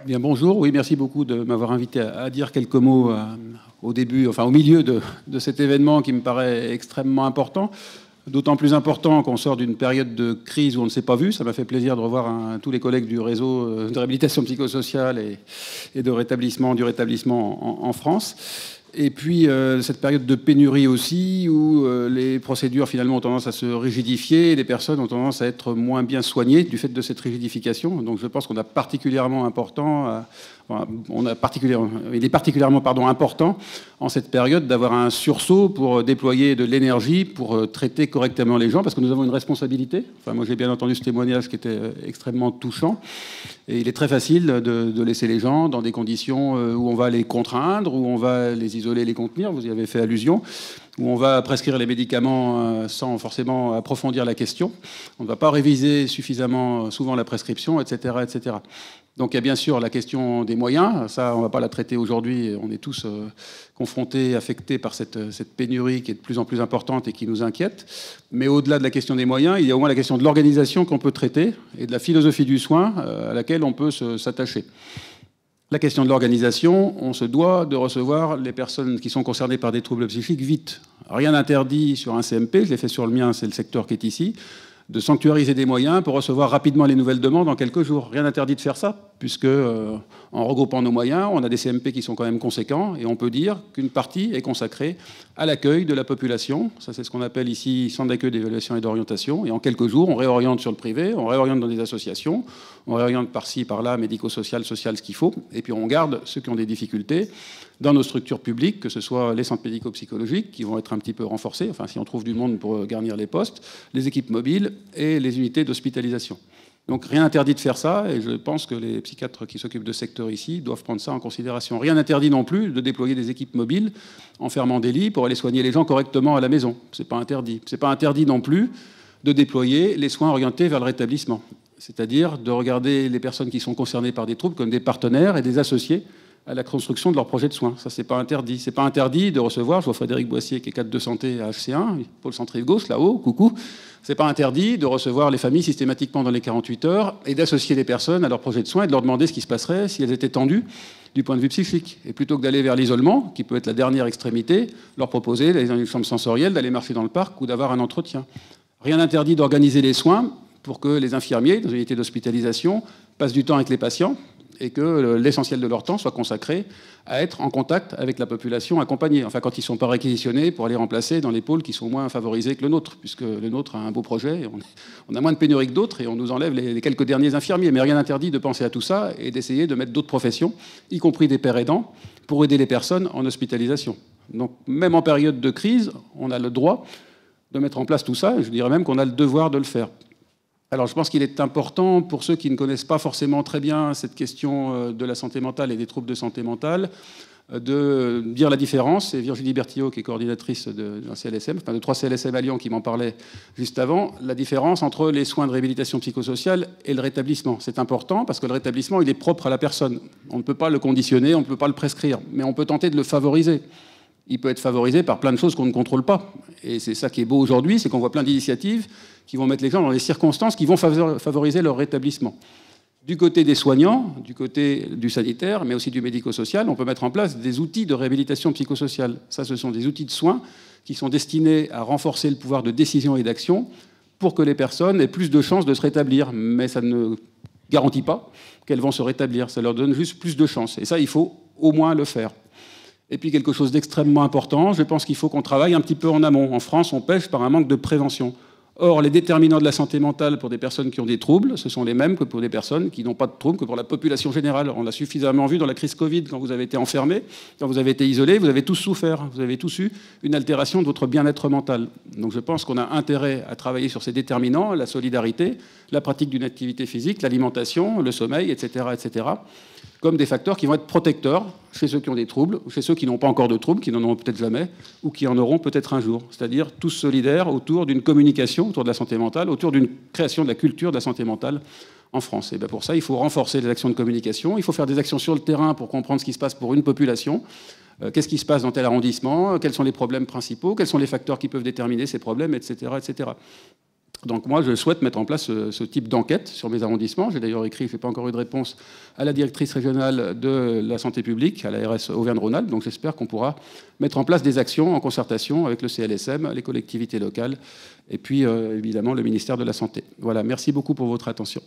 Bien, bonjour. Oui, merci beaucoup de m'avoir invité à dire quelques mots au début, enfin au milieu de cet événement qui me paraît extrêmement important. D'autant plus important qu'on sort d'une période de crise où on ne s'est pas vu. Ça m'a fait plaisir de revoir tous les collègues du réseau de réhabilitation psychosociale et du rétablissement en France. Et puis cette période de pénurie aussi, où les procédures finalement ont tendance à se rigidifier, et les personnes ont tendance à être moins bien soignées du fait de cette rigidification. Donc je pense qu'on a particulièrement important, il est particulièrement important en cette période d'avoir un sursaut pour déployer de l'énergie pour traiter correctement les gens, parce que nous avons une responsabilité. Enfin, moi j'ai bien entendu ce témoignage qui était extrêmement touchant. Et il est très facile de laisser les gens dans des conditions où on va les contraindre, où on va les isoler, les contenir, vous y avez fait allusion, où on va prescrire les médicaments sans forcément approfondir la question. On ne va pas réviser suffisamment souvent la prescription, etc., etc. Donc il y a bien sûr la question des moyens. Ça, on ne va pas la traiter aujourd'hui. On est tous confrontés, affectés par cette pénurie qui est de plus en plus importante et qui nous inquiète. Mais au-delà de la question des moyens, il y a au moins la question de l'organisation qu'on peut traiter et de la philosophie du soin à laquelle on peut s'attacher. La question de l'organisation, on se doit de recevoir les personnes qui sont concernées par des troubles psychiques vite. Rien n'interdit sur un CMP, je l'ai fait sur le mien, c'est le secteur qui est ici, de sanctuariser des moyens pour recevoir rapidement les nouvelles demandes en quelques jours. Rien n'interdit de faire ça, puisque en regroupant nos moyens, on a des CMP qui sont quand même conséquents, et on peut dire qu'une partie est consacrée à l'accueil de la population. Ça, c'est ce qu'on appelle ici centre d'accueil, d'évaluation et d'orientation. Et en quelques jours, on réoriente sur le privé, on réoriente dans des associations, on réoriente par-ci, par-là, médico-social, social, ce qu'il faut, et puis on garde ceux qui ont des difficultés dans nos structures publiques, que ce soit les centres médico-psychologiques, qui vont être un petit peu renforcés, enfin si on trouve du monde pour garnir les postes, les équipes mobiles et les unités d'hospitalisation. Donc rien n'interdit de faire ça, et je pense que les psychiatres qui s'occupent de ce secteur ici doivent prendre ça en considération. Rien n'interdit non plus de déployer des équipes mobiles en fermant des lits pour aller soigner les gens correctement à la maison. C'est pas interdit. C'est pas interdit non plus de déployer les soins orientés vers le rétablissement. C'est-à-dire de regarder les personnes qui sont concernées par des troubles comme des partenaires et des associés à la construction de leur projet de soins. Ça, c'est pas interdit. C'est pas interdit de recevoir, je vois Frédéric Boissier qui est cadre de santé à HC1, Pôle Centre-Gauche, là-haut, coucou. C'est pas interdit de recevoir les familles systématiquement dans les 48 heures et d'associer les personnes à leur projet de soins et de leur demander ce qui se passerait si elles étaient tendues du point de vue psychique. Et plutôt que d'aller vers l'isolement, qui peut être la dernière extrémité, leur proposer d'aller dans une chambre sensorielle, d'aller marcher dans le parc ou d'avoir un entretien. Rien n'interdit d'organiser les soins pour que les infirmiers, dans une unité d'hospitalisation, passent du temps avec les patients et que l'essentiel de leur temps soit consacré à être en contact avec la population accompagnée. Enfin, quand ils ne sont pas réquisitionnés pour aller remplacer dans les pôles qui sont moins favorisés que le nôtre, puisque le nôtre a un beau projet, on a moins de pénurie que d'autres et on nous enlève les quelques derniers infirmiers. Mais rien n'interdit de penser à tout ça et d'essayer de mettre d'autres professions, y compris des pères aidants, pour aider les personnes en hospitalisation. Donc, même en période de crise, on a le droit de mettre en place tout ça, et je dirais même qu'on a le devoir de le faire. Alors je pense qu'il est important pour ceux qui ne connaissent pas forcément très bien cette question de la santé mentale et des troubles de santé mentale de dire la différence. C'est Virginie Bertillot qui est coordinatrice d'un CLSM, enfin de 3 CLSM à Lyon qui m'en parlait juste avant, la différence entre les soins de réhabilitation psychosociale et le rétablissement. C'est important parce que le rétablissement, il est propre à la personne. On ne peut pas le conditionner, on ne peut pas le prescrire, mais on peut tenter de le favoriser. Il peut être favorisé par plein de choses qu'on ne contrôle pas. Et c'est ça qui est beau aujourd'hui, c'est qu'on voit plein d'initiatives qui vont mettre les gens dans des circonstances qui vont favoriser leur rétablissement. Du côté des soignants, du côté du sanitaire, mais aussi du médico-social, on peut mettre en place des outils de réhabilitation psychosociale. Ça, ce sont des outils de soins qui sont destinés à renforcer le pouvoir de décision et d'action pour que les personnes aient plus de chances de se rétablir. Mais ça ne garantit pas qu'elles vont se rétablir. Ça leur donne juste plus de chances. Et ça, il faut au moins le faire. Et puis quelque chose d'extrêmement important, je pense qu'il faut qu'on travaille un petit peu en amont. En France, on pêche par un manque de prévention. Or, les déterminants de la santé mentale pour des personnes qui ont des troubles, ce sont les mêmes que pour des personnes qui n'ont pas de troubles, que pour la population générale. On l'a suffisamment vu dans la crise Covid, quand vous avez été enfermés, quand vous avez été isolés, vous avez tous souffert, vous avez tous eu une altération de votre bien-être mental. Donc je pense qu'on a intérêt à travailler sur ces déterminants, la solidarité, la pratique d'une activité physique, l'alimentation, le sommeil, etc., etc., comme des facteurs qui vont être protecteurs chez ceux qui ont des troubles, ou chez ceux qui n'ont pas encore de troubles, qui n'en auront peut-être jamais, ou qui en auront peut-être un jour. C'est-à-dire tous solidaires autour d'une communication, autour de la santé mentale, autour d'une création de la culture de la santé mentale en France. Et bien pour ça, il faut renforcer les actions de communication, il faut faire des actions sur le terrain pour comprendre ce qui se passe pour une population, qu'est-ce qui se passe dans tel arrondissement, quels sont les problèmes principaux, quels sont les facteurs qui peuvent déterminer ces problèmes, etc., etc. Donc moi, je souhaite mettre en place ce type d'enquête sur mes arrondissements. J'ai d'ailleurs écrit, je n'ai pas encore eu de réponse, à la directrice régionale de la santé publique, à l'ARS Auvergne-Rhône-Alpes. Donc j'espère qu'on pourra mettre en place des actions en concertation avec le CLSM, les collectivités locales et puis évidemment le ministère de la Santé. Voilà, merci beaucoup pour votre attention.